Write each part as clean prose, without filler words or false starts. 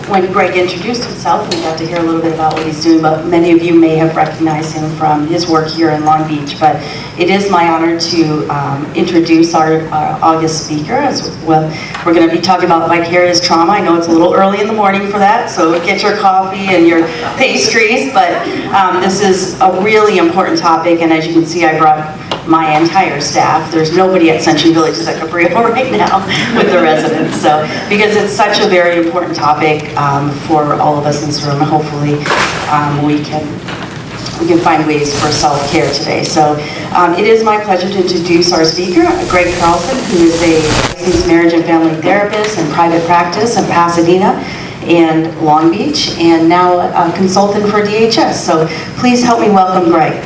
when Greg introduced himself, we got to hear a little bit about what he's doing, but many of you may have recognized him from his work here in Long Beach. But it is my honor to introduce our August speaker as well. We're going to be talking about vicarious trauma. I know it's a little early in the morning for that, so get your coffee and your pastries, but this is a really important topic, and as you can see, I brought my entire staff. There's nobody at Century Village Zachariah right now with the residents, so because it's such a very important topic for all of us in this room. Hopefully we can find ways for self-care today. So it is my pleasure to introduce our speaker, Greg Carlsson, who is a licensed marriage and family therapist in private practice in Pasadena and Long Beach, and now a consultant for DHS. So please help me welcome Greg.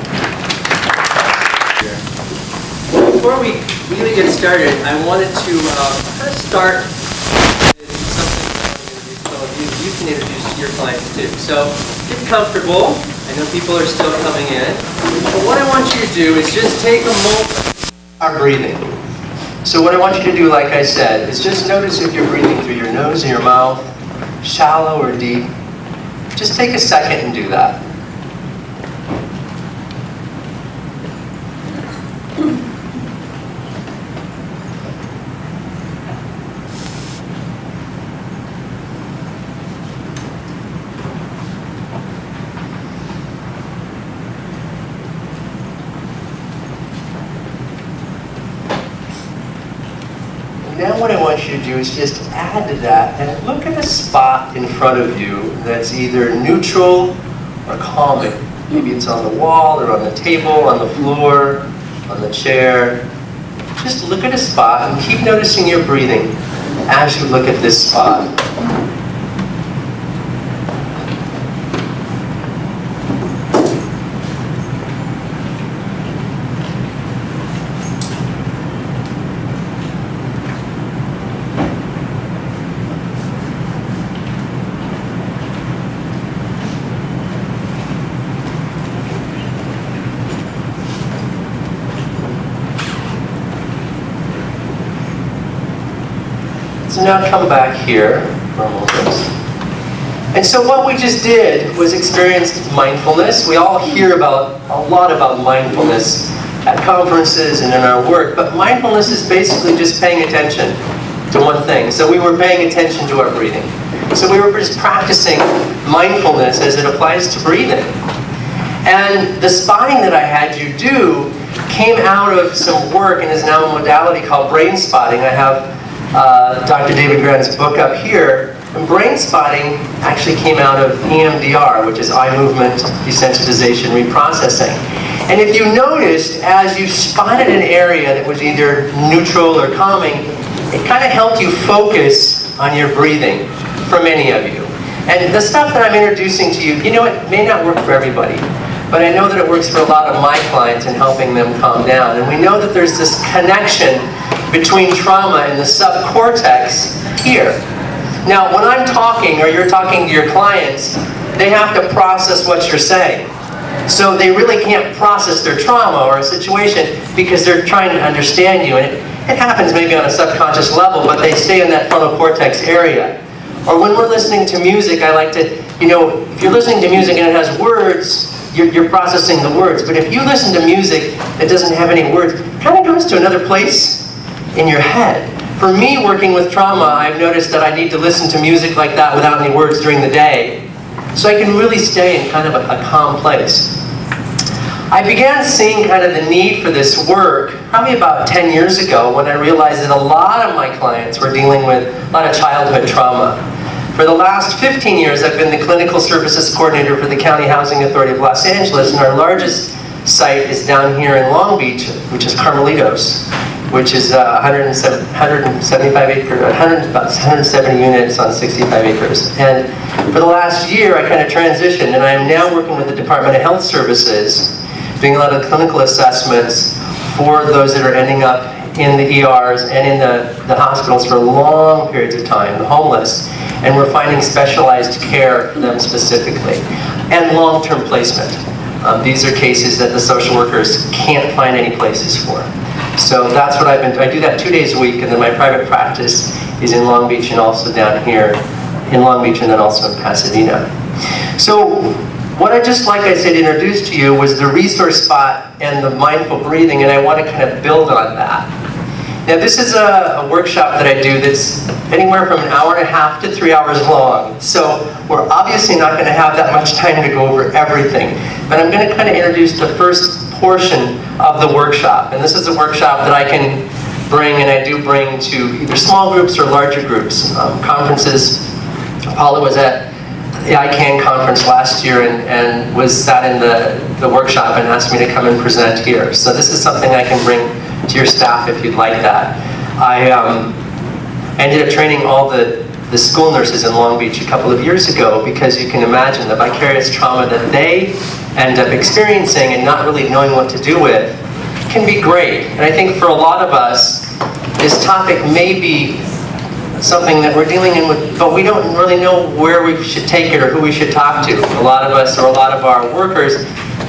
Before we really get started, I wanted to kind of start with something that I'm going to introduce some of you. You can introduce your clients too. So get comfortable. I know people are still coming in. But what I want you to do is just take a moment. Our breathing. So what I want you to do, like I said, is just notice if you're breathing through your nose and your mouth, shallow or deep. Just take a second and do that. Now what I want you to do is just add to that and look at a spot in front of you that's either neutral or calming. Maybe it's on the wall or on the table, on the floor, on the chair. Just look at a spot and keep noticing your breathing as you look at this spot. So now come back here for a moment. And so what we just did was experience mindfulness. We all hear a lot about mindfulness at conferences and in our work, but mindfulness is basically just paying attention to one thing. So we were paying attention to our breathing. So we were just practicing mindfulness as it applies to breathing. And the spotting that I had you do came out of some work and is now a modality called brain spotting. I have Dr. David Grant's book up here, and brain spotting actually came out of EMDR, which is eye movement desensitization reprocessing. And if you noticed, as you spotted an area that was either neutral or calming, it kind of helped you focus on your breathing for many of you. And the stuff that I'm introducing to you, you know, it may not work for everybody, but I know that it works for a lot of my clients in helping them calm down. And we know that there's this connection between trauma and the subcortex here. Now, when I'm talking, or you're talking to your clients, they have to process what you're saying. So they really can't process their trauma or a situation because they're trying to understand you. And it happens maybe on a subconscious level, but they stay in that frontal cortex area. Or when we're listening to music, I like to, you know, if you're listening to music and it has words, you're processing the words. But if you listen to music that doesn't have any words, it kind of goes to another place in your head. For me, working with trauma, I've noticed that I need to listen to music like that without any words during the day, so I can really stay in kind of a calm place. I began seeing kind of the need for this work probably about 10 years ago when I realized that a lot of my clients were dealing with a lot of childhood trauma. For the last 15 years, I've been the Clinical Services Coordinator for the County Housing Authority of Los Angeles, and our largest site is down here in Long Beach, which is Carmelitos, which is 175 acres, about 170 units on 65 acres. And for the last year, I kind of transitioned, and I am now working with the Department of Health Services, doing a lot of clinical assessments for those that are ending up in the ERs and in the hospitals for long periods of time, the homeless. And we're finding specialized care for them specifically, and long-term placement. These are cases that the social workers can't find any places for. So that's what I do that 2 days a week, and then my private practice is in Long Beach and also down here in Long Beach and then also in Pasadena. So what I just, like I said, introduced to you was the resource spot and the mindful breathing, and I want to kind of build on that. Now this is a workshop that I do that's anywhere from an hour and a half to 3 hours long. So we're obviously not going to have that much time to go over everything. But I'm going to kind of introduce the first portion of the workshop. And this is a workshop that I can bring, and I do bring to either small groups or larger groups. Conferences. Paula was at the ICANN conference last year and sat in the workshop and asked me to come and present here. So this is something I can bring to your staff if you'd like that. I ended up training all the school nurses in Long Beach a couple of years ago, because you can imagine the vicarious trauma that they end up experiencing and not really knowing what to do with can be great. And I think for a lot of us, this topic may be something that we're dealing with, but we don't really know where we should take it or who we should talk to. A lot of us, or a lot of our workers,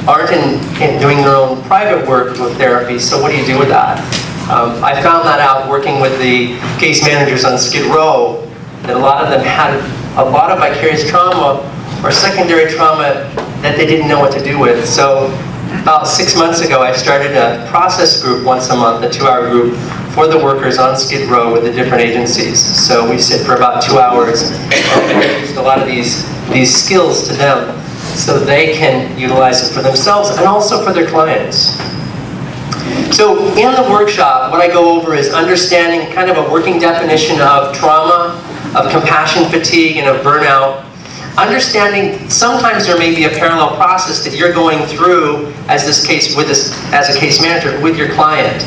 aren't in doing their own private work with therapy, so what do you do with that? I found that out working with the case managers on Skid Row, that a lot of them had a lot of vicarious trauma or secondary trauma that they didn't know what to do with. So about 6 months ago, I started a process group once a month, a 2-hour group for the workers on Skid Row with the different agencies. So we sit for about 2 hours and introduce a lot of these skills to them, so they can utilize it for themselves and also for their clients. So in the workshop, what I go over is understanding kind of a working definition of trauma, of compassion fatigue, and of burnout. Understanding sometimes there may be a parallel process that you're going through as a case manager with your client.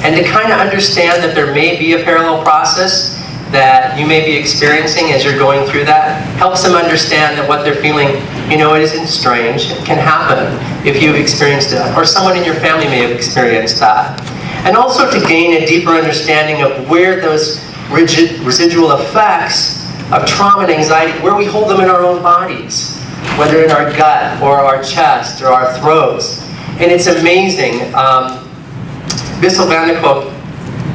And to kind of understand that there may be a parallel process that you may be experiencing as you're going through that helps them understand that what they're feeling, it isn't strange. It can happen if you've experienced it, or someone in your family may have experienced that. And also to gain a deeper understanding of where those residual effects of trauma and anxiety, where we hold them in our own bodies, whether in our gut or our chest or our throats. And it's amazing. Bissell Van de Kolk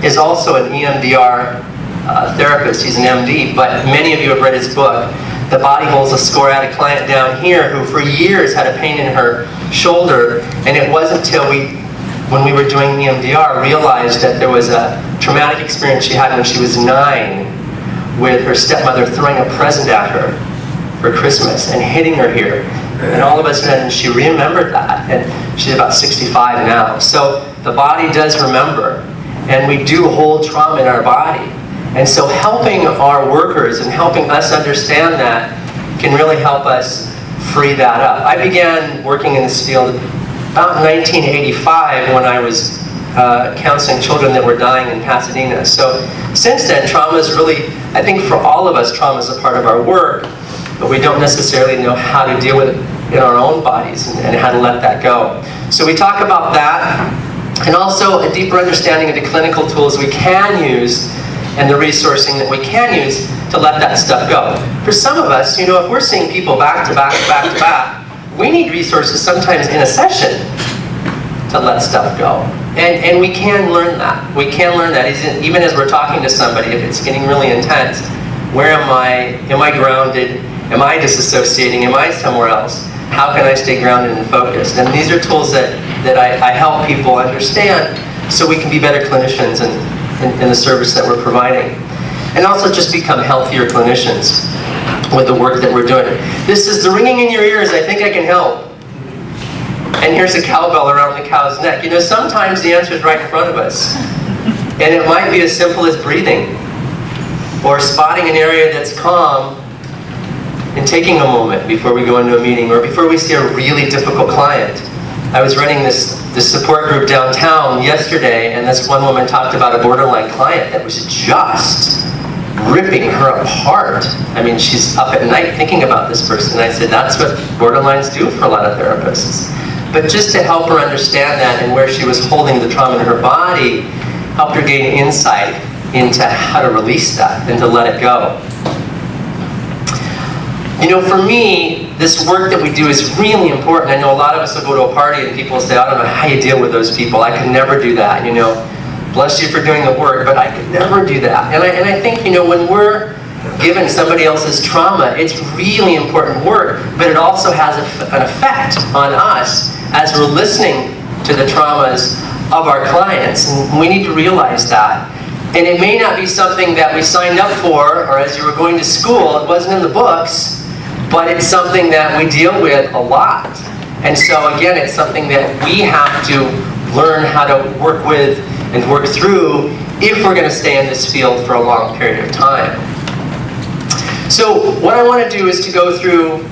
is also an EMDR therapist. He's an MD, but many of you have read his book. The Body Holds a Score. I had a client down here who for years had a pain in her shoulder, and it wasn't until when we were doing EMDR, realized that there was a traumatic experience she had when she was 9 with her stepmother throwing a present at her for Christmas and hitting her here. And all of a sudden she remembered that, and she's about 65 now. So the body does remember, and we do hold trauma in our body. And so helping our workers and helping us understand that can really help us free that up. I began working in this field about 1985 when I was counseling children that were dying in Pasadena. So since then, trauma is really, I think for all of us, trauma is a part of our work, but we don't necessarily know how to deal with it in our own bodies and how to let that go. So we talk about that, and also a deeper understanding of the clinical tools we can use and the resourcing that we can use to let that stuff go. For some of us, if we're seeing people back to back to back to back, we need resources sometimes in a session to let stuff go. And we can learn that. We can learn that even as we're talking to somebody, if it's getting really intense. Where am I? Am I grounded? Am I disassociating? Am I somewhere else? How can I stay grounded and focused? And these are tools that I help people understand so we can be better clinicians in the service that we're providing. And also just become healthier clinicians with the work that we're doing. This is the ringing in your ears, I think I can help. And here's a cowbell around the cow's neck. Sometimes the answer is right in front of us. And it might be as simple as breathing, or spotting an area that's calm and taking a moment before we go into a meeting, or before we see a really difficult client. I was running this support group downtown yesterday, and this one woman talked about a borderline client that was just ripping her apart. I mean, she's up at night thinking about this person. I said, that's what borderlines do for a lot of therapists. But just to help her understand that, and where she was holding the trauma in her body, helped her gain insight into how to release that and to let it go. For me, this work that we do is really important. I know a lot of us will go to a party and people will say, I don't know how you deal with those people. I could never do that, Bless you for doing the work, but I could never do that. And I think, when we're given somebody else's trauma, it's really important work, but it also has an effect on us as we're listening to the traumas of our clients, and we need to realize that. And it may not be something that we signed up for, or as you were going to school, it wasn't in the books, but it's something that we deal with a lot. And so again, it's something that we have to learn how to work with and work through if we're going to stay in this field for a long period of time. So what I want to do is to go through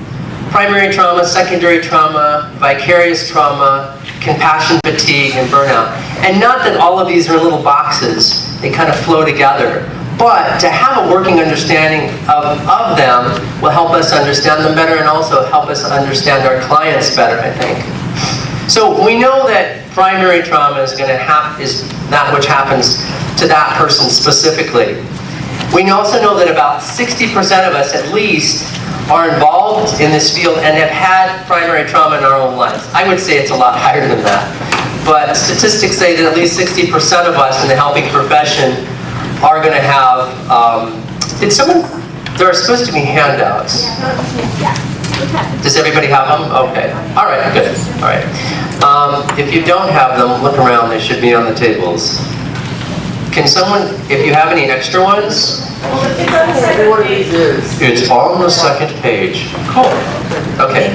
primary trauma, secondary trauma, vicarious trauma, compassion fatigue, and burnout. And not that all of these are little boxes, they kind of flow together. But to have a working understanding of them will help us understand them better and also help us understand our clients better, I think. So we know that primary trauma is that which happens to that person specifically. We also know that about 60% of us at least are involved in this field and have had primary trauma in our own lives. I would say it's a lot higher than that. But statistics say that at least 60% of us in the helping profession are going to have, there are supposed to be handouts. Does everybody have them? Okay. All right, good. All right. If you don't have them, look around. They should be on the tables. Can someone, if you have any extra ones? It's on the second page. Cool. Okay.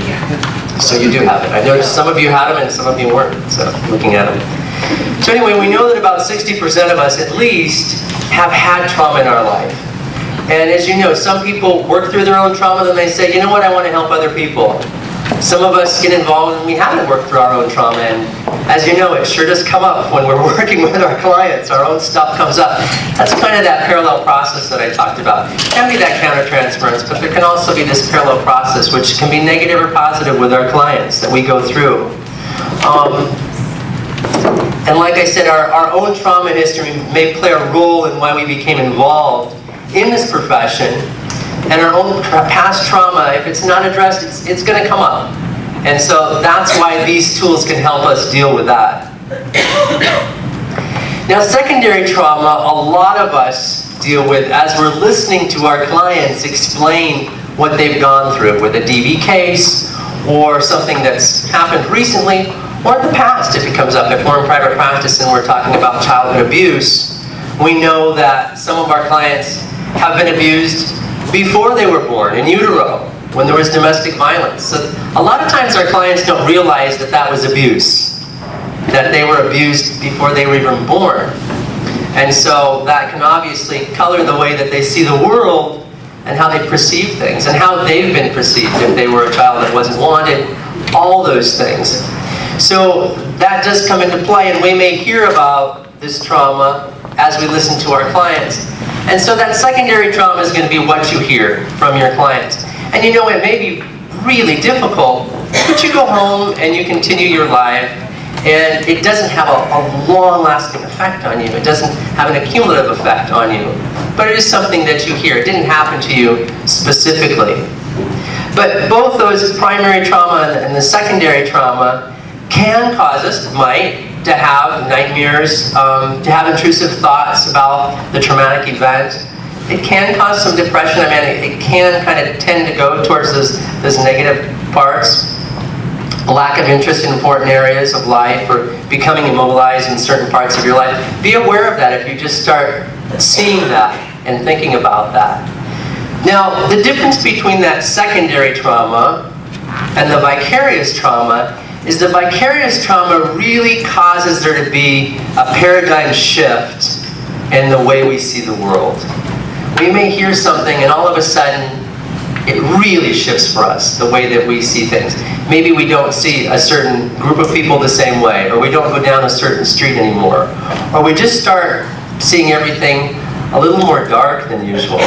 So you do have it. I noticed some of you had them and some of you weren't, so looking at them. So anyway, we know that about 60% of us at least have had trauma in our life. And as you know, some people work through their own trauma, then they say, you know what, I want to help other people. Some of us get involved and we haven't worked through our own trauma, and as you know, it sure does come up when we're working with our clients. Our own stuff comes up. That's kind of that parallel process that I talked about. It can be that countertransference, but there can also be this parallel process, which can be negative or positive with our clients that we go through. And like I said, our own trauma history may play a role in why we became involved in this profession. And our own past trauma, if it's not addressed, it's going to come up. And so that's why these tools can help us deal with that. Now, secondary trauma, a lot of us deal with as we're listening to our clients explain what they've gone through with a DV case or something that's happened recently or in the past if it comes up. If we're in private practice and we're talking about childhood abuse, we know that some of our clients have been abused before they were born, in utero, when there was domestic violence. So a lot of times our clients don't realize that that was abuse, that they were abused before they were even born. And so that can obviously color the way that they see the world and how they perceive things and how they've been perceived if they were a child that wasn't wanted, all those things. So that does come into play, and we may hear about this trauma as we listen to our clients. And so that secondary trauma is going to be what you hear from your clients. And you know, it may be really difficult, but you go home and you continue your life, and it doesn't have a long-lasting effect on you. It doesn't have an accumulative effect on you. But it is something that you hear. It didn't happen to you specifically. But both those primary trauma and the secondary trauma can cause us, to have nightmares, to have intrusive thoughts about the traumatic event. It can cause some depression. I mean, it can kind of tend to go towards those negative parts. A lack of interest in important areas of life or becoming immobilized in certain parts of your life. Be aware of that if you just start seeing that and thinking about that. Now, the difference between that secondary trauma and the vicarious trauma is the vicarious trauma really causes there to be a paradigm shift in the way we see the world. We may hear something and all of a sudden it really shifts for us, the way that we see things. Maybe we don't see a certain group of people the same way, or we don't go down a certain street anymore, or we just start seeing everything a little more dark than usual.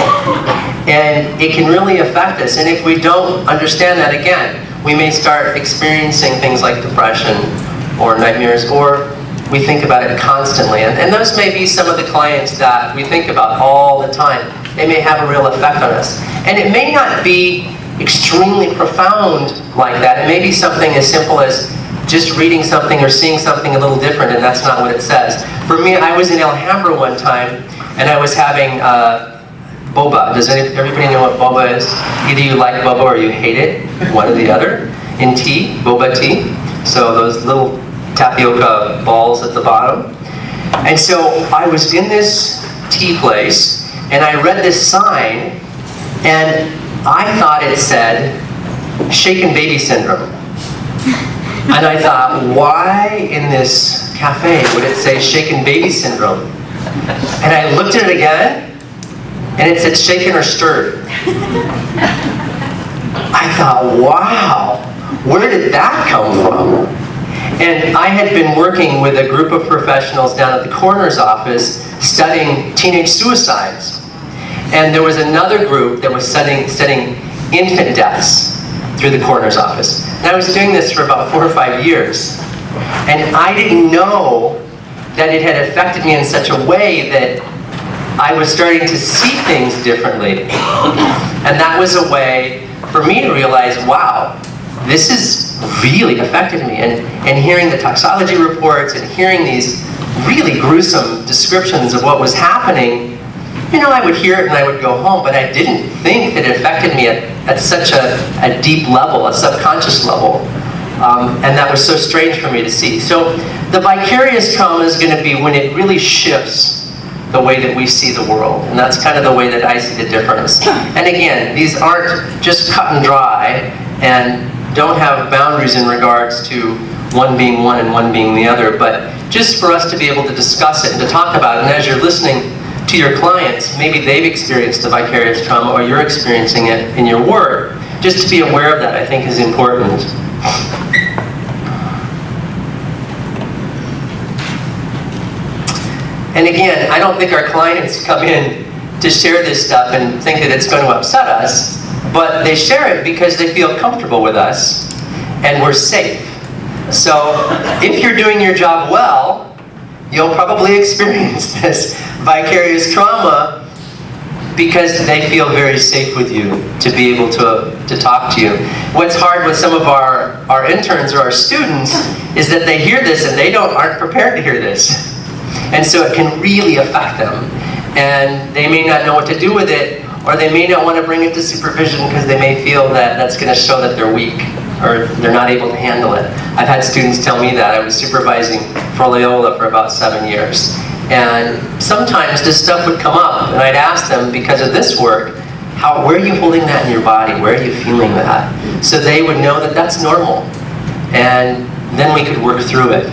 And it can really affect us, and if we don't understand that, again, we may start experiencing things like depression or nightmares, or we think about it constantly. And those may be some of the clients that we think about all the time. They may have a real effect on us. And it may not be extremely profound like that. It may be something as simple as just reading something or seeing something a little different, and that's not what it says. For me, I was in Alhambra one time, and I was having boba. Does everybody know what boba is? Either you like boba or you hate it, one or the other. In tea, boba tea. So those little tapioca balls at the bottom. And so I was in this tea place, and I read this sign, and I thought it said, shaken baby syndrome. And I thought, why in this cafe would it say shaken baby syndrome? And I looked at it again, and it said shaken or stirred. I thought, wow, where did that come from? And I had been working with a group of professionals down at the coroner's office studying teenage suicides. And there was another group that was studying infant deaths through the coroner's office. And I was doing this for about 4 or 5 years. And I didn't know that it had affected me in such a way that I was starting to see things differently. And that was a way for me to realize, wow, this has really affected me. And hearing the toxicology reports and hearing these really gruesome descriptions of what was happening, you know, I would hear it and I would go home, but I didn't think that it affected me at such a deep level, a subconscious level. And that was so strange for me to see. So the vicarious trauma is going to be when it really shifts the way that we see the world. And that's kind of the way that I see the difference. And again, these aren't just cut and dry and don't have boundaries in regards to one being one and one being the other, but just for us to be able to discuss it and to talk about it. And as you're listening to your clients, maybe they've experienced the vicarious trauma or you're experiencing it in your work, just to be aware of that, I think, is important. And again, I don't think our clients come in to share this stuff and think that it's going to upset us, but they share it because they feel comfortable with us and we're safe. So if you're doing your job well, you'll probably experience this vicarious trauma because they feel very safe with you to be able to talk to you. What's hard with some of our interns or our students is that they hear this and they aren't prepared to hear this. And so it can really affect them. And they may not know what to do with it, or they may not want to bring it to supervision because they may feel that that's going to show that they're weak or they're not able to handle it. I've had students tell me that. I was supervising for Loyola for about 7 years. And sometimes this stuff would come up, and I'd ask them, because of this work, where are you holding that in your body? Where are you feeling that? So they would know that that's normal. And then we could work through it.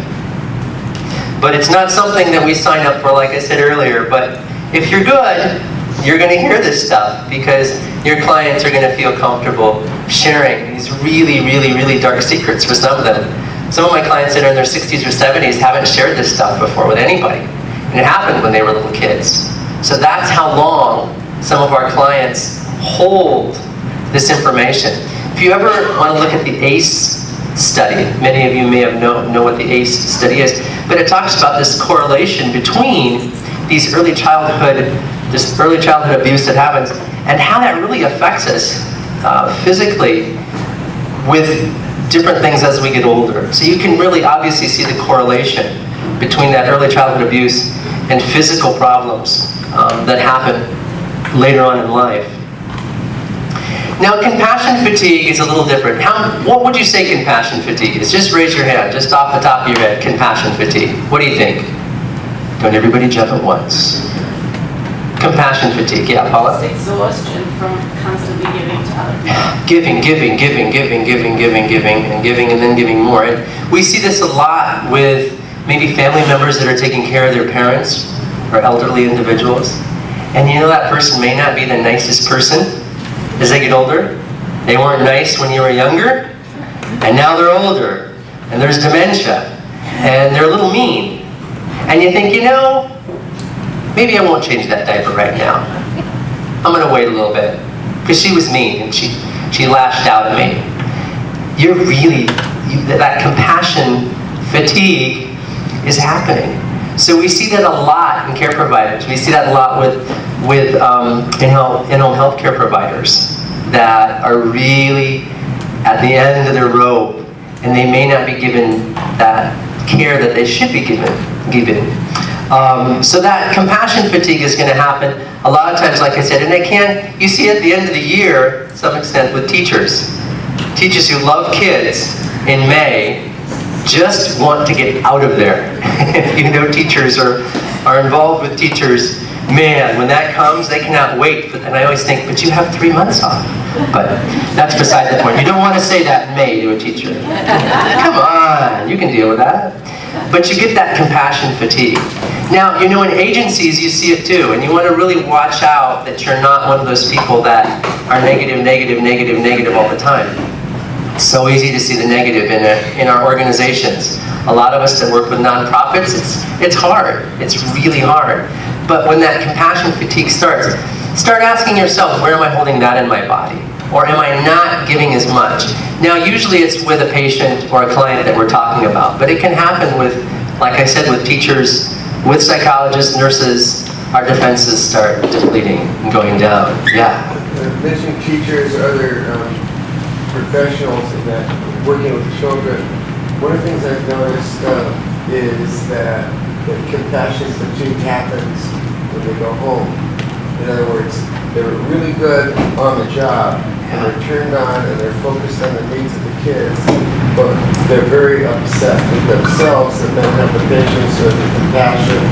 But it's not something that we sign up for, like I said earlier. But if you're good, you're going to hear this stuff because your clients are going to feel comfortable sharing these really, really, really dark secrets for some of them. Some of my clients that are in their 60s or 70s haven't shared this stuff before with anybody. And it happened when they were little kids. So that's how long some of our clients hold this information. If you ever want to look at the ACE study, many of you may have know what the ACE study is, but it talks about this correlation between this early childhood abuse that happens and how that really affects us physically with different things as we get older. So you can really obviously see the correlation between that early childhood abuse and physical problems that happen later on in life. Now, compassion fatigue is a little different. What would you say compassion fatigue is? Just raise your hand, just off the top of your head, compassion fatigue. What do you think? Don't everybody jump at once. Compassion fatigue, yeah, Paula? It's exhaustion from constantly giving to other people. Giving, and then giving more. And we see this a lot with maybe family members that are taking care of their parents or elderly individuals. And you know that person may not be the nicest person as they get older. They weren't nice when you were younger, and now they're older, and there's dementia, and they're a little mean. And you think, you know, maybe I won't change that diaper right now. I'm going to wait a little bit, because she was mean, and she lashed out at me. That compassion fatigue is happening. So we see that a lot in care providers. We see that a lot with in-home health care providers that are really at the end of their rope, and they may not be given that care that they should be given. So that compassion fatigue is going to happen a lot of times, like I said, and you see at the end of the year, to some extent, with teachers. Teachers who love kids in May just want to get out of there. If you know teachers or are involved with teachers, man, when that comes, they cannot wait. And I always think, but you have 3 months off. But that's beside the point. You don't want to say that in May to a teacher. Come on, you can deal with that. But you get that compassion fatigue. Now, in agencies you see it too, and you want to really watch out that you're not one of those people that are negative, negative, negative, negative all the time. It's so easy to see the negative in our organizations. A lot of us that work with nonprofits, it's hard. It's really hard. But when that compassion fatigue starts, start asking yourself, where am I holding that in my body? Or am I not giving as much? Now, usually it's with a patient or a client that we're talking about, but it can happen with, like I said, with teachers, with psychologists, nurses. Our defenses start depleting and going down. Yeah. Mentioning teachers or other professionals in that working with children, one of the things I've noticed is that compassion fatigue happens when they go home. In other words, they're really good on the job, and they're turned on and they're focused on the needs of the kids, but they're very upset with themselves and don't have the patience or the compassion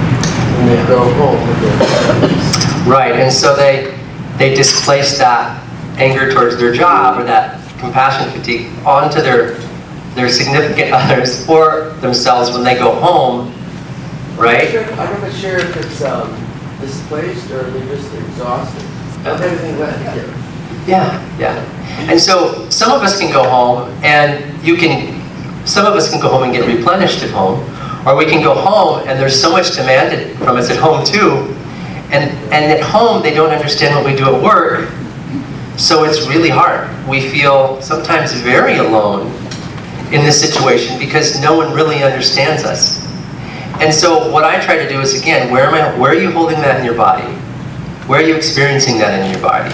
when they go home with their families. Right, and so they displace that anger towards their job or that compassion fatigue onto their significant others or themselves when they go home, right? I'm not sure if it's displaced or they're just exhausted. Everything left together. Yeah. And so some of us can go home and some of us can go home and get replenished at home, or we can go home and there's so much demanded from us at home too, and at home they don't understand what we do at work, so it's really hard. We feel sometimes very alone in this situation because no one really understands us. And so what I try to do is, again, where are you holding that in your body? Where are you experiencing that in your body?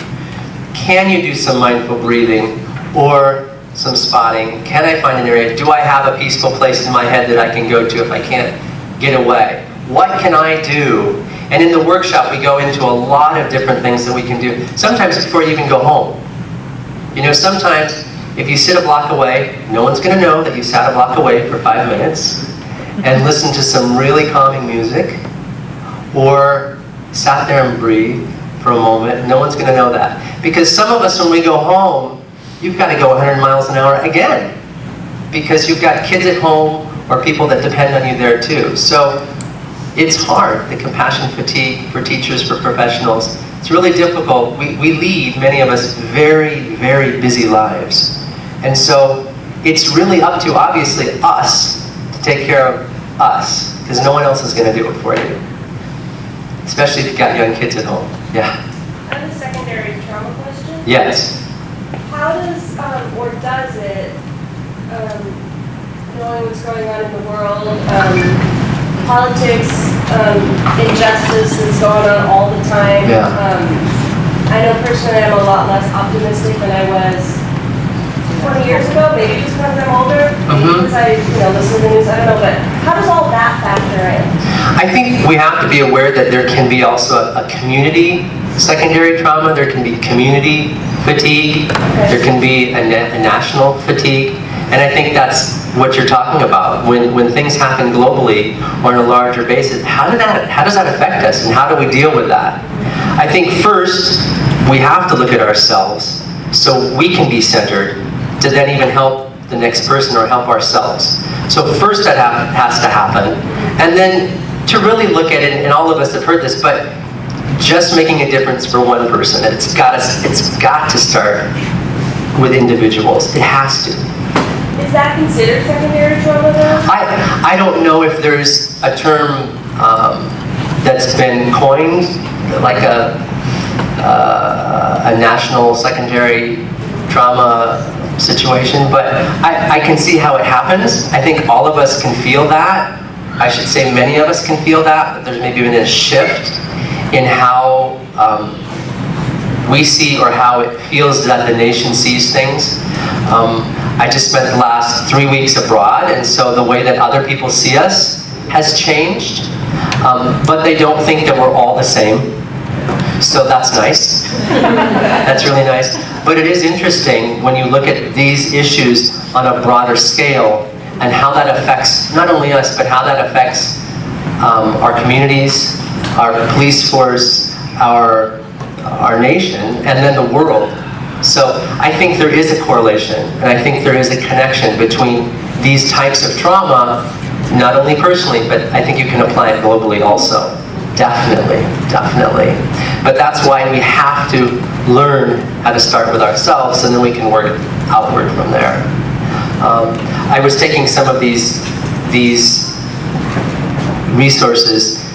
Can you do some mindful breathing or some spotting? Can I find an area? Do I have a peaceful place in my head that I can go to if I can't get away? What can I do? And in the workshop, we go into a lot of different things that we can do. Sometimes before you even go home. Sometimes if you sit a block away, no one's going to know that you sat a block away for 5 minutes and listened to some really calming music, or sat there and breathed for a moment. No one's going to know that. Because some of us, when we go home, you've got to go 100 miles an hour again. Because you've got kids at home or people that depend on you there too. So it's hard, the compassion fatigue for teachers, for professionals. It's really difficult. We lead, many of us, very, very busy lives. And so it's really up to, obviously, us to take care of us. Because no one else is going to do it for you. Especially if you've got young kids at home. Yeah. I have a secondary trauma question. Yes. How does, or does it, knowing what's going on in the world, politics, injustice that's going on all the time. Yeah. I know personally I'm a lot less optimistic than I was 20 years ago, maybe just because I'm older, maybe because I listen to the news, I don't know, but how does all that factor in? I think we have to be aware that there can be also a community secondary trauma, there can be community fatigue, there can be a national fatigue, and I think that's what you're talking about. When things happen globally or on a larger basis, how does that affect us, and how do we deal with that? I think first, we have to look at ourselves so we can be centered to then even help the next person or help ourselves. So first that has to happen. And then to really look at it, and all of us have heard this, but just making a difference for one person. It's got to start with individuals. It has to. Is that considered secondary trauma though? I don't know if there's a term that's been coined, like a national secondary trauma situation, but I can see how it happens. I think all of us can feel that. I should say many of us can feel that, but there's maybe been a shift in how we see or how it feels that the nation sees things. I just spent the last 3 weeks abroad, and so the way that other people see us has changed. But they don't think that we're all the same. So that's nice. That's really nice. But it is interesting when you look at these issues on a broader scale and how that affects not only us, but how that affects our communities, our police force, our nation, and then the world. So I think there is a correlation, and I think there is a connection between these types of trauma, not only personally, but I think you can apply it globally also. Definitely, definitely. But that's why we have to learn how to start with ourselves, and then we can work outward from there. I was taking some of these resources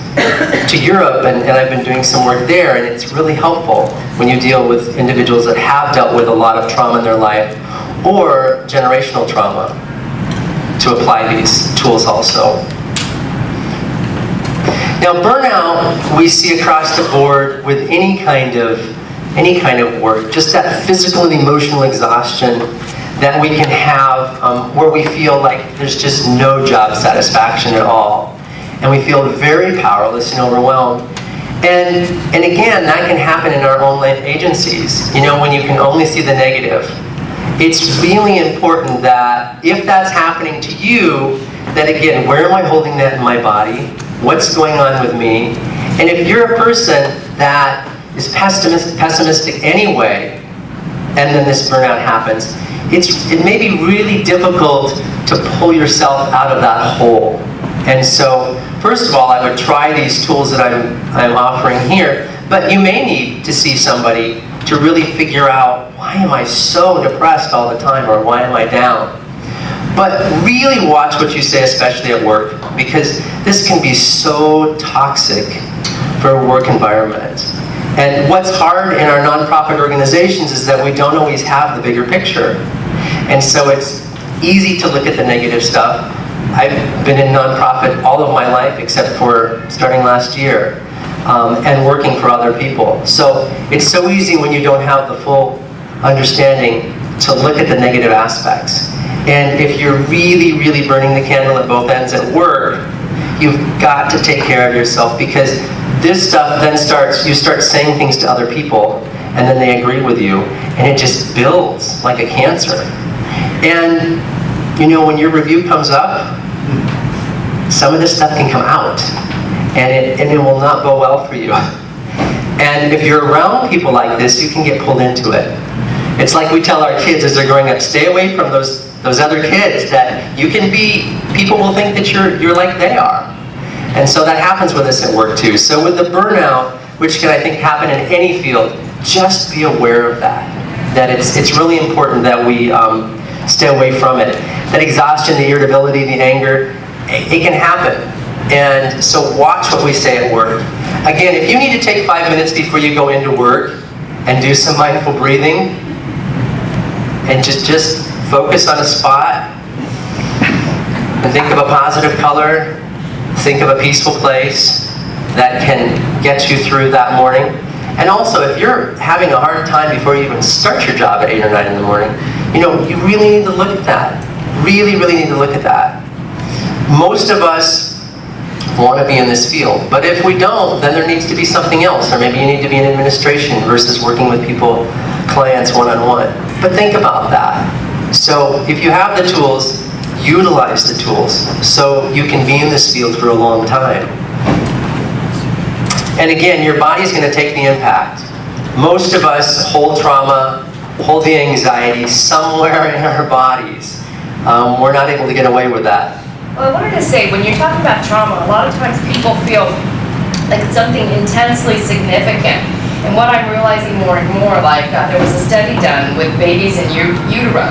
to Europe, and I've been doing some work there, and it's really helpful when you deal with individuals that have dealt with a lot of trauma in their life, or generational trauma, to apply these tools also. Now, burnout we see across the board with any kind of work, just that physical and emotional exhaustion that we can have where we feel like there's just no job satisfaction at all. And we feel very powerless and overwhelmed. And again, that can happen in our own life agencies. You know, when you can only see the negative. It's really important that if that's happening to you, that again, where am I holding that in my body? What's going on with me? And if you're a person that is pessimistic anyway, and then this burnout happens, it may be really difficult to pull yourself out of that hole. And so, first of all, I would try these tools that I'm offering here, but you may need to see somebody to really figure out, why am I so depressed all the time, or why am I down? But really watch what you say, especially at work, because this can be so toxic for a work environment. And what's hard in our nonprofit organizations is that we don't always have the bigger picture. And so it's easy to look at the negative stuff. I've been in nonprofit all of my life, except for starting last year, and working for other people. So it's so easy when you don't have the full understanding to look at the negative aspects. And if you're really, really burning the candle at both ends at work, you've got to take care of yourself, because this stuff then you start saying things to other people, and then they agree with you, and it just builds like a cancer. And you know, when your review comes up, some of this stuff can come out, and it will not go well for you. And if you're around people like this, you can get pulled into it. It's like we tell our kids as they're growing up, stay away from those other kids, that you can be, people will think that you're like they are. And so that happens with us at work too. So with the burnout, which can I think happen in any field, just be aware of that. That it's really important that we stay away from it. That exhaustion, the irritability, the anger, it can happen. And so watch what we say at work. Again, if you need to take 5 minutes before you go into work and do some mindful breathing, and just focus on a spot, and think of a positive color, think of a peaceful place that can get you through that morning. And also, if you're having a hard time before you even start your job at 8 or 9 in the morning, you know, you really need to look at that. Really, really need to look at that. Most of us want to be in this field, but if we don't, then there needs to be something else, or maybe you need to be in administration versus working with people, clients one-on-one. But think about that. So if you have the tools, utilize the tools so you can be in this field for a long time. And again, your body's going to take the impact. Most of us hold trauma, hold the anxiety somewhere in our bodies. We're not able to get away with that. Well, I wanted to say, when you're talking about trauma, a lot of times people feel like it's something intensely significant. And what I'm realizing more and more, like there was a study done with babies in utero,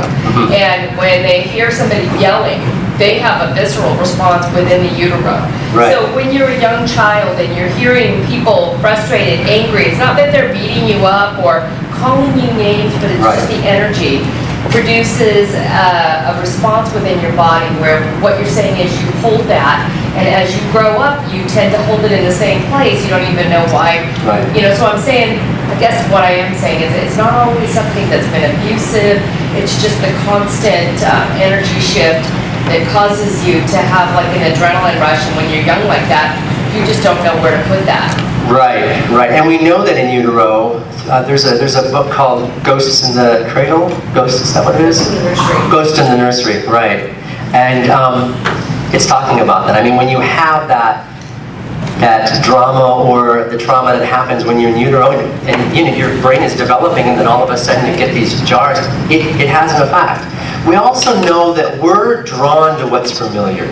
and when they hear somebody yelling, they have a visceral response within the utero. Right. So when you're a young child and you're hearing people frustrated, angry, it's not that they're beating you up or calling you names, but it's just the energy produces a response within your body where what you're saying is you hold that, and as you grow up, you tend to hold it in the same place. You don't even know why. Right. You know, so I'm saying, I guess what I am saying is it's not always something that's been abusive. It's just the constant energy shift that causes you to have like an adrenaline rush, and when you're young like that, you just don't know where to put that. Right, right. And we know that in utero, there's a book called Ghosts in the Cradle. Ghosts, is that what it is? In the nursery. Ghost in the Nursery, right. And it's talking about that. I mean, when you have that drama or the trauma that happens when you're in utero and you know, your brain is developing and then all of a sudden you get these jars, it has an effect. We also know that we're drawn to what's familiar.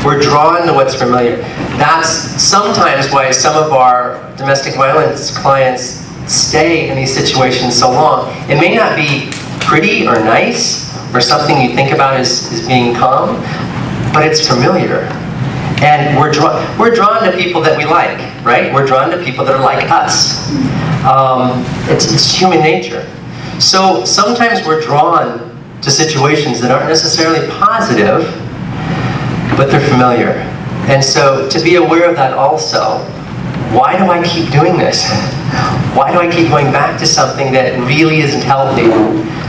We're drawn to what's familiar. That's sometimes why some of our domestic violence clients stay in these situations so long. It may not be pretty or nice or something you think about as being calm, but it's familiar. And we're drawn to people that we like, right? We're drawn to people that are like us. It's human nature. So sometimes we're drawn to situations that aren't necessarily positive, but they're familiar. And so to be aware of that also, why do I keep doing this? Why do I keep going back to something that really isn't healthy?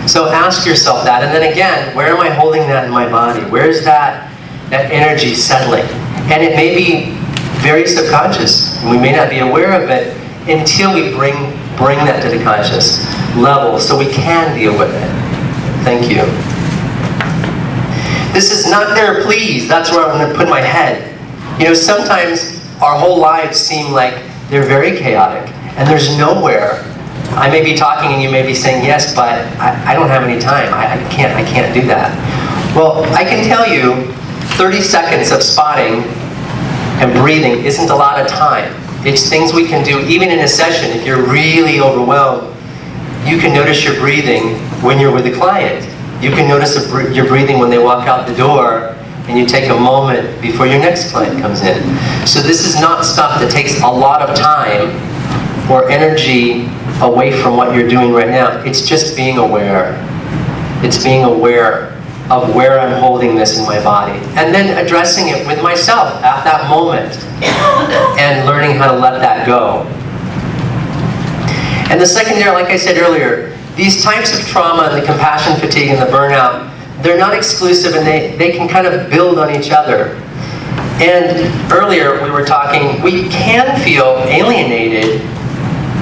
So ask yourself that, and then again, where am I holding that in my body? Where's that energy settling? And it may be very subconscious, and we may not be aware of it until we bring that to the conscious level so we can deal with it. Thank you. This is not there, please. That's where I'm going to put my head. You know, sometimes our whole lives seem like they're very chaotic, and there's nowhere. I may be talking and you may be saying yes, but I don't have any time. I can't do that. Well, I can tell you, 30 seconds of spotting and breathing isn't a lot of time. It's things we can do even in a session. If you're really overwhelmed, you can notice your breathing when you're with a client. You can notice your breathing when they walk out the door and you take a moment before your next client comes in. So this is not stuff that takes a lot of time or energy away from what you're doing right now. It's just being aware. It's being aware of where I'm holding this in my body. And then addressing it with myself at that moment and learning how to let that go. And the secondary, like I said earlier, these types of trauma and the compassion fatigue and the burnout, they're not exclusive and they can kind of build on each other. And earlier we were talking, we can feel alienated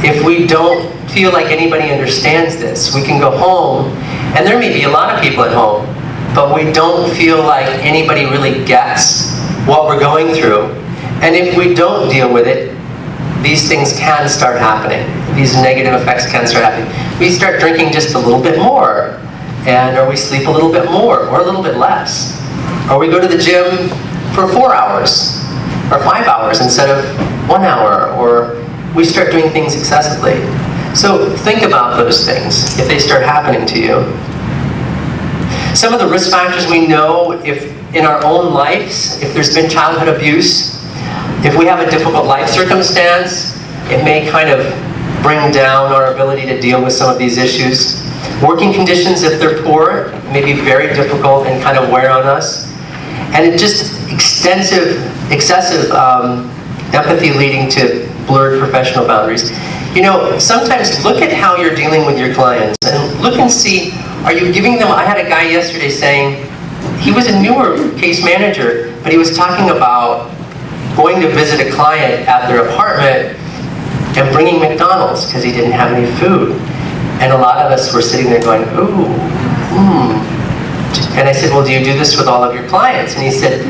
if we don't feel like anybody understands this. We can go home, and there may be a lot of people at home, but we don't feel like anybody really gets what we're going through. And if we don't deal with it, these things can start happening. These negative effects can start happening. We start drinking just a little bit more, or we sleep a little bit more, or a little bit less. Or we go to the gym for 4 hours, or 5 hours instead of 1 hour, or we start doing things excessively. So think about those things if they start happening to you. Some of the risk factors we know, if in our own lives, if there's been childhood abuse, if we have a difficult life circumstance, it may kind of bring down our ability to deal with some of these issues. Working conditions, if they're poor, may be very difficult and kind of wear on us. And it just excessive empathy leading to blurred professional boundaries. You know, sometimes look at how you're dealing with your clients and look and see, are you giving them, I had a guy yesterday saying, he was a newer case manager, but he was talking about going to visit a client at their apartment and bringing McDonald's because he didn't have any food. And a lot of us were sitting there going, ooh, And I said, well, do you do this with all of your clients? And he said,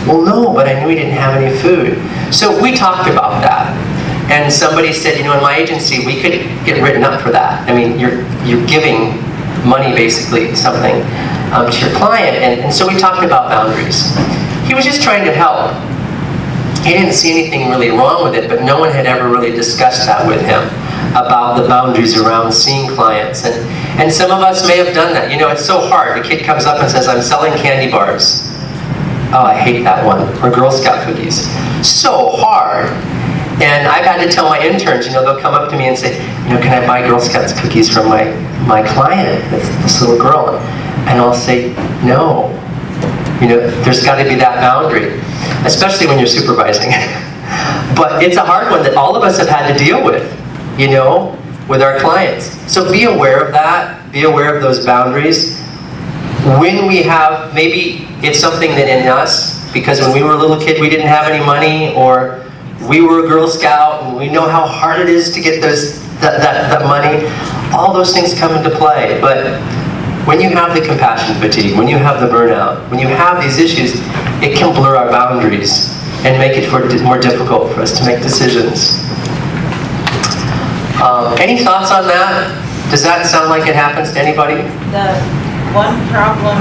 well, no, but I knew he didn't have any food. So we talked about that. And somebody said, you know, in my agency, we could get written up for that. I mean, you're giving money, basically, something to your client. And so we talked about boundaries. He was just trying to help. He didn't see anything really wrong with it, but no one had ever really discussed that with him about the boundaries around seeing clients. And some of us may have done that. You know, it's so hard. The kid comes up and says, I'm selling candy bars. Oh, I hate that one. Or Girl Scout cookies. So hard. And I've had to tell my interns, you know, they'll come up to me and say, you know, can I buy Girl Scouts cookies from my client, this little girl? And I'll say, no. You know, there's got to be that boundary, especially when you're supervising. But it's a hard one that all of us have had to deal with, you know, with our clients. So be aware of that. Be aware of those boundaries. When we have, maybe it's something that in us because when we were a little kid we didn't have any money, or we were a Girl Scout and we know how hard it is to get that money. All those things come into play. But when you have the compassion fatigue, when you have the burnout, when you have these issues, it can blur our boundaries and make it more difficult for us to make decisions. Any thoughts on that? Does that sound like it happens to anybody? The one problem,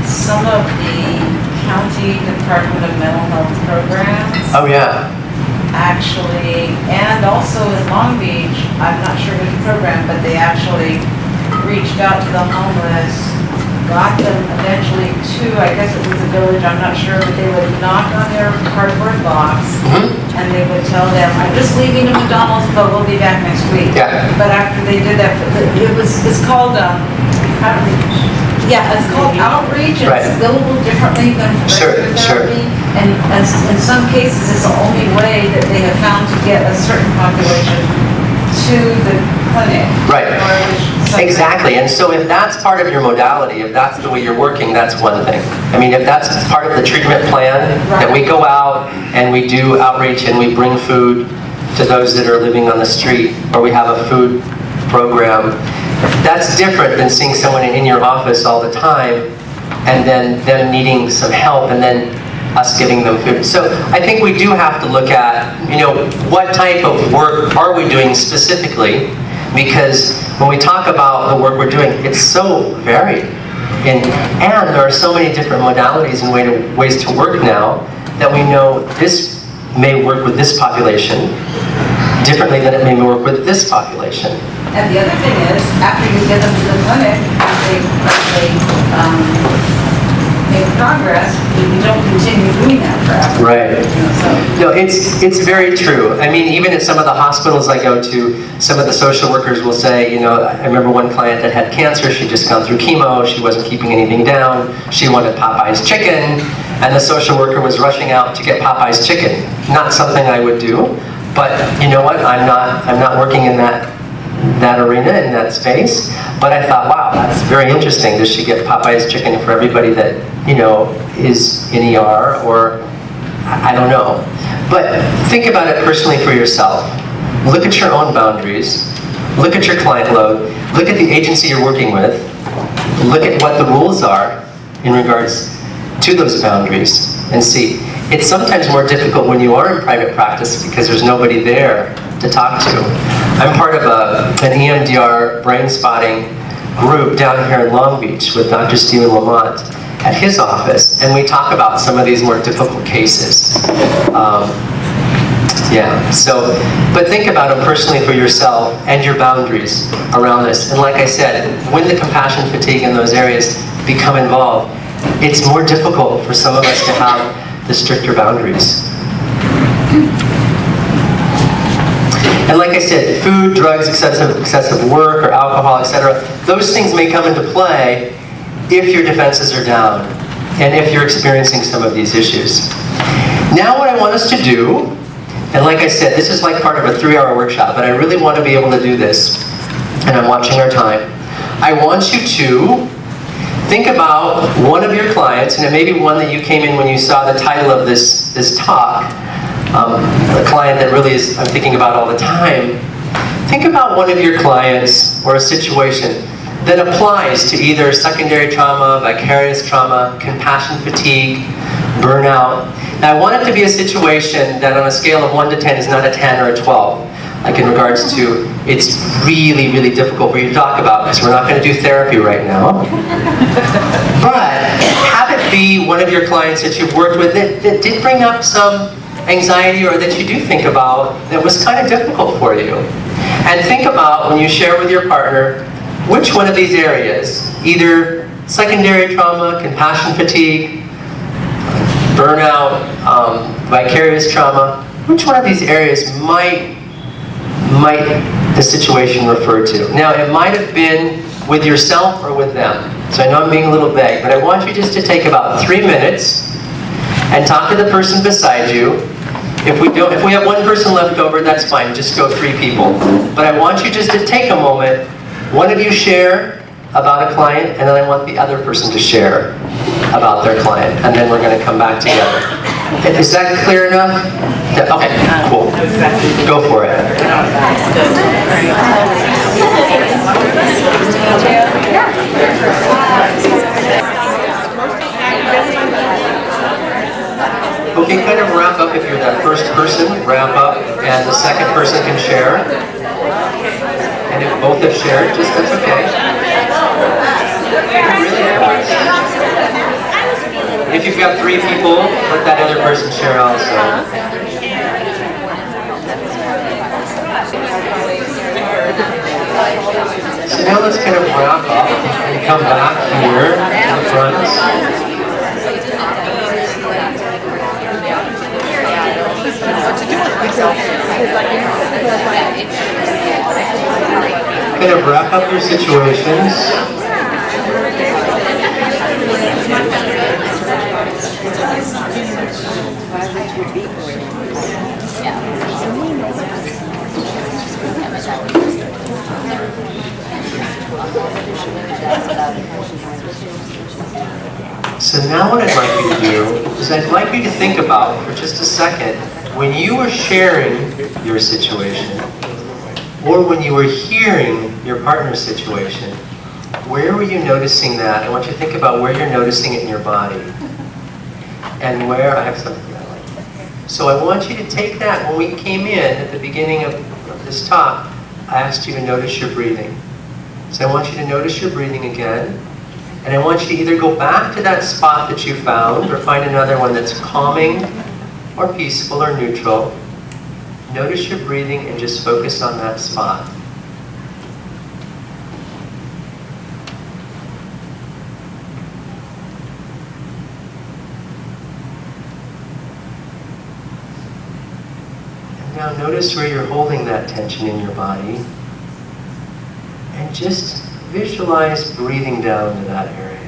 some of the county Department of Mental Health programs Oh yeah. actually, and also in Long Beach, I'm not sure which program, but they actually reached out to the homeless, got them eventually to, I guess it was a village, I'm not sure, but they would knock on their cardboard box and they would tell them, I'm just leaving to McDonald's, but we'll be back next week. Yeah. But after they did that, it's called, outreach. Yeah, it's called outreach, and Right. it's billable differently than Sure, regular sure. therapy. And in some cases, it's the only way that they have found to get a certain population to the clinic. Right. Or something. Exactly, and so if that's part of your modality, if that's the way you're working, that's one thing. I mean, if that's part of the treatment plan, that we go out and we do outreach and we bring food to those that are living on the street, or we have a food program, that's different than seeing someone in your office all the time and then them needing some help and then us giving them food. So I think we do have to look at, what type of work are we doing specifically, because when we talk about the work we're doing, it's so varied. And there are so many different modalities and ways to work now that we know this may work with this population differently than it may work with this population. And the other thing is, after you get them to the clinic, they make progress, you don't continue doing that forever. Right. So. No, it's very true. I mean, even at some of the hospitals I go to, some of the social workers will say, I remember one client that had cancer, she'd just gone through chemo, she wasn't keeping anything down, she wanted Popeye's chicken, and the social worker was rushing out to get Popeye's chicken. Not something I would do, but you know what, I'm not working in that arena, in that space, but I thought, wow, that's very interesting. Does she get Popeye's chicken for everybody that, is in ER, or I don't know. But think about it personally for yourself. Look at your own boundaries. Look at your client load. Look at the agency you're working with. Look at what the rules are in regards to those boundaries and see. It's sometimes more difficult when you are in private practice because there's nobody there to talk to. I'm part of an EMDR brain spotting group down here in Long Beach with Dr. Stephen Lamont at his office, and we talk about some of these more difficult cases. But think about them personally for yourself and your boundaries around this. And like I said, when the compassion fatigue in those areas become involved, it's more difficult for some of us to have the stricter boundaries. And like I said, food, drugs, excessive work, or alcohol, etc., those things may come into play if your defenses are down and if you're experiencing some of these issues. Now what I want us to do, and like I said, this is like part of a 3-hour workshop, but I really want to be able to do this, and I'm watching our time. I want you to think about one of your clients, and it may be one that you came in when you saw the title of this talk, a client that really is, I'm thinking about all the time. Think about one of your clients or a situation that applies to either secondary trauma, vicarious trauma, compassion fatigue, burnout. Now I want it to be a situation that on a scale of 1 to 10 is not a 10 or a 12. Like in regards to, it's really, really difficult for you to talk about because we're not going to do therapy right now. But have it be one of your clients that you've worked with that did bring up some anxiety, or that you do think about that was kind of difficult for you. And think about, when you share with your partner, which one of these areas, either secondary trauma, compassion fatigue, burnout, vicarious trauma, which one of these areas might the situation refer to? Now, it might have been with yourself or with them. So I know I'm being a little vague, but I want you just to take about 3 minutes and talk to the person beside you. If we have one person left over, that's fine, just go 3 people. But I want you just to take a moment, one of you share about a client, and then I want the other person to share. about their client, and then we're going to come back together. Is that clear enough? Okay, cool. Go for it. Okay, kind of wrap up. If you're that first person, wrap up, and the second person can share. And if both have shared, just that's okay. Really fast. If you've got 3 people, let that other person share also. So now let's kind of wrap up and come back here to the front. Kind of wrap up your situations. So now what I'd like you to do is I'd like you to think about for just a second, when you were sharing your situation, or when you were hearing your partner's situation, where were you noticing that? I want you to think about where you're noticing it in your body. And where, I have something I like. So I want you to take that, when we came in at the beginning of this talk, I asked you to notice your breathing. So I want you to notice your breathing again. And I want you to either go back to that spot that you found, or find another one that's calming, or peaceful, or neutral. Notice your breathing and just focus on that spot. And now notice where you're holding that tension in your body. And just visualize breathing down to that area.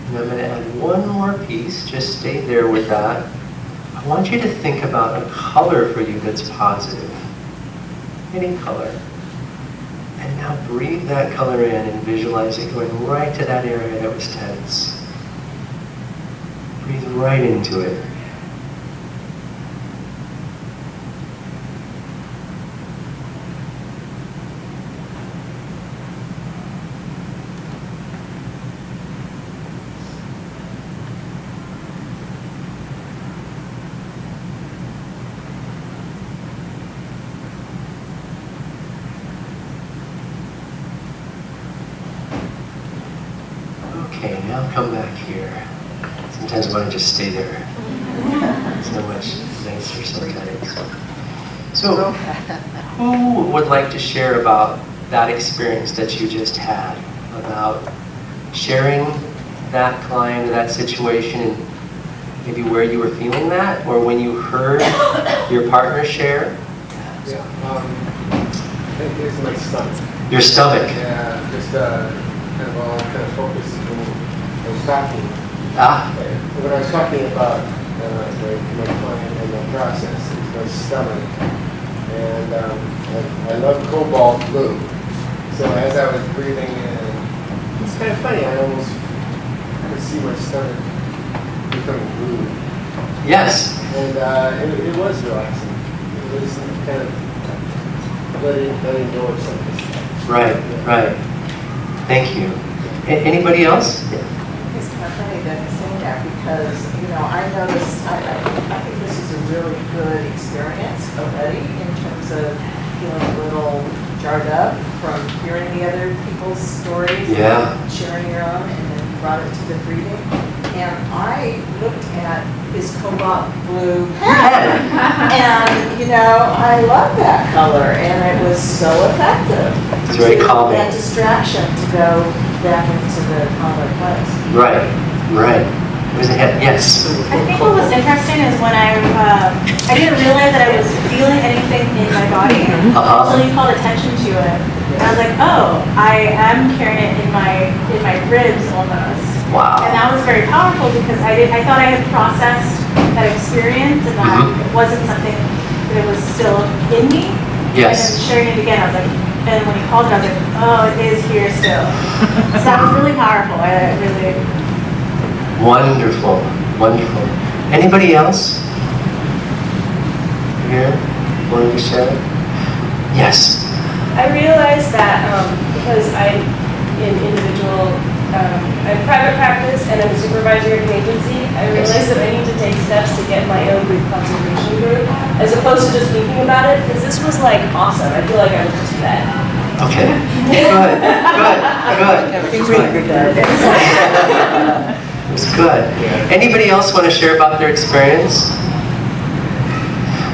And I'm going to add one more piece, just stay there with that. I want you to think about a color for you that's positive. Any color. And now breathe that color in and visualize it going right to that area that was tense. Breathe right into it. Okay, now come back here. Sometimes I want to just stay there. It's so much nicer sometimes. So, who would like to share about that experience that you just had? About sharing that client or that situation and maybe where you were feeling that? Or when you heard your partner share? Yeah, I think it's my stomach. Your stomach? Yeah, just kind of focused when I was talking. When I was talking about my client and the process, it's my stomach. And I love cobalt blue. So as I was breathing in, it's kind of funny, I almost could see my stomach becoming blue. Yes. And it was relaxing. It was kind of letting go of something. Right, right. Thank you. Anybody else? It's kind of funny that you're saying that because, I noticed, I think this is a really good experience already in terms of feeling a little jarred up from hearing the other people's stories, Yeah. and sharing your own, and then brought it to the breathing. And I looked at his cobalt blue pen, and I love that color, and it was so effective. It's very calming. That distraction to go back into the calmer place. Right, right. It was a hit, yes. I think what was interesting is when I didn't realize that I was feeling anything in my body until you called attention to it. And I was like, oh, I am carrying it in my ribs almost. Wow. And that was very powerful because I thought I had processed that experience and that it wasn't something that was still in me. Yes. And then sharing it again, I was like, and when he called it, I was like, oh, it is here still. So that was really powerful. I really. Wonderful, wonderful. Anybody else here wanted to share? Yes. I realized that because I'm in individual, I'm private practice and I'm a supervisor at an agency, I realized that I need to take steps to get my own group concentration group, as opposed to just thinking about it, because this was like awesome. I feel like I was just fed. Okay. Good. It was good. Anybody else want to share about their experience?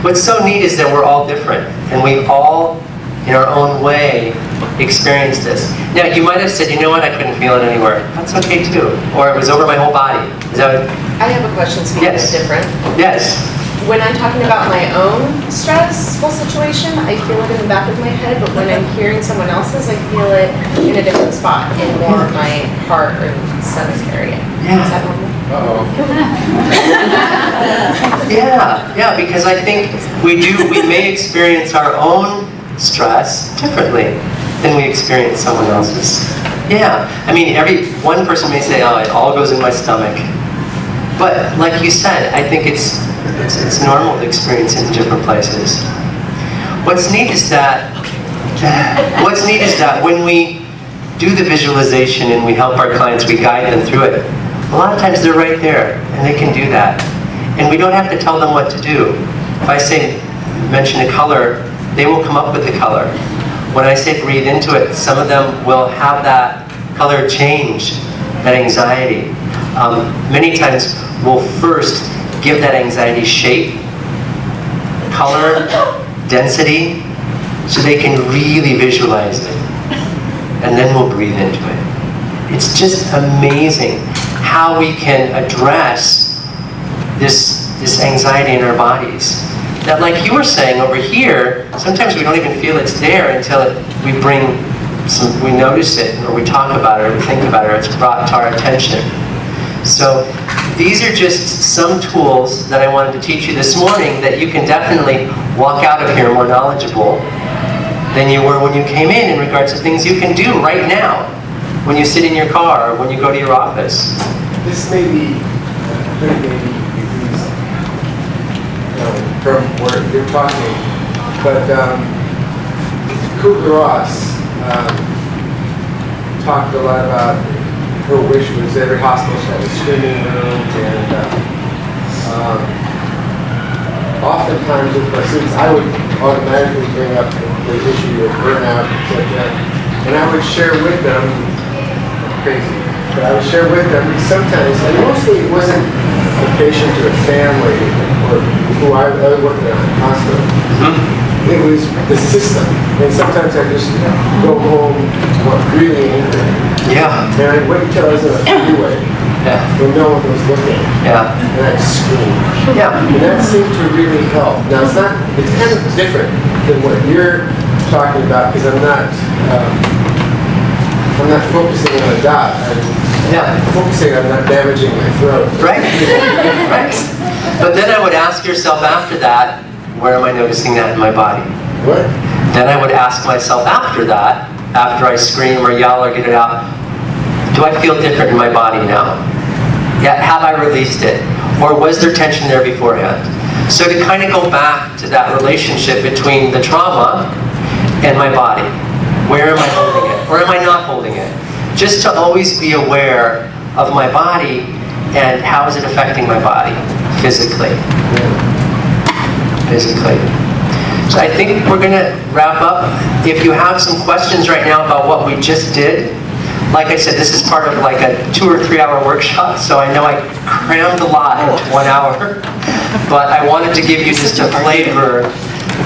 What's so neat is that we're all different, and we all, in our own way, experience this. Now, you might have said, you know what, I couldn't feel it anywhere. That's okay too. Or it was over my whole body. Is that what? I have a question, speaking of different. Yes. When I'm talking about my own stressful situation, I feel it in the back of my head, but when I'm hearing someone else's, I feel it in a different spot, in more of my heart or stomach area. Yeah. Is that normal? Yeah, because I think we may experience our own stress differently than we experience someone else's. Yeah, I mean, one person may say, oh, it all goes in my stomach. But like you said, I think it's normal to experience it in different places. What's neat is that when we do the visualization and we help our clients, we guide them through it, a lot of times they're right there and they can do that. And we don't have to tell them what to do. If I say, mention a color, they will come up with the color. When I say breathe into it, some of them will have that color change, that anxiety. Many times we'll first give that anxiety shape, color, density, so they can really visualize it. And then we'll breathe into it. It's just amazing how we can address this anxiety in our bodies. That, like you were saying over here, sometimes we don't even feel it's there until we notice it, or we talk about it, or we think about it, or it's brought to our attention. So these are just some tools that I wanted to teach you this morning that you can definitely walk out of here more knowledgeable than you were when you came in regards to things you can do right now when you sit in your car or when you go to your office. This may be from where you're talking, but Kubler-Ross talked a lot about her wish was every hospital should have a screening room, and oftentimes with my students I would automatically bring up the issue of burnout, etc. And I would share with them, crazy, but I would share with them sometimes, and mostly it wasn't a patient or a family or who I worked in a hospital. It was the system. And sometimes I just go home really angry. Yeah. And I wait until I was in a freeway when no one was looking. Yeah. And I'd scream. Yeah. And that seemed to really help. Now it's kind of different than what you're talking about, because I'm not focusing on a dot. I'm focusing on not damaging my throat. Right. But then I would ask yourself after that, where am I noticing that in my body? What? Then I would ask myself after that, after I scream or yell or get it out, do I feel different in my body now? Yeah, have I released it? Or was there tension there beforehand? So to kind of go back to that relationship between the trauma and my body. Where am I holding it? Or am I not holding it? Just to always be aware of my body and how is it affecting my body physically. So I think we're going to wrap up. If you have some questions right now about what we just did, like I said, this is part of like a 2 or 3 hour workshop, so I know I crammed a lot into 1 hour, but I wanted to give you just a flavor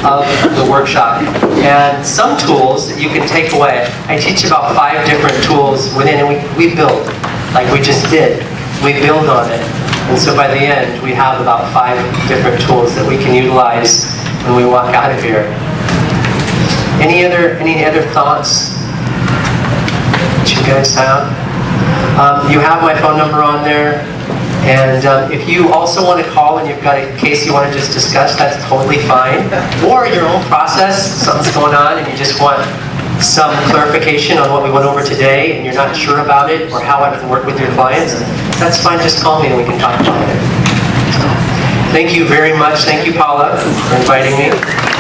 of the workshop. And some tools that you can take away. I teach about 5 different tools within, and we build, like we just did. We build on it. And so by the end, we have about 5 different tools that we can utilize when we walk out of here. Any other thoughts that you guys have? You have my phone number on there. And if you also want to call and you've got a case you want to just discuss, that's totally fine. Or your own process, something's going on and you just want some clarification on what we went over today and you're not sure about it or how I can work with your clients, that's fine, just call me and we can talk about it. Thank you very much. Thank you, Paula, for inviting me.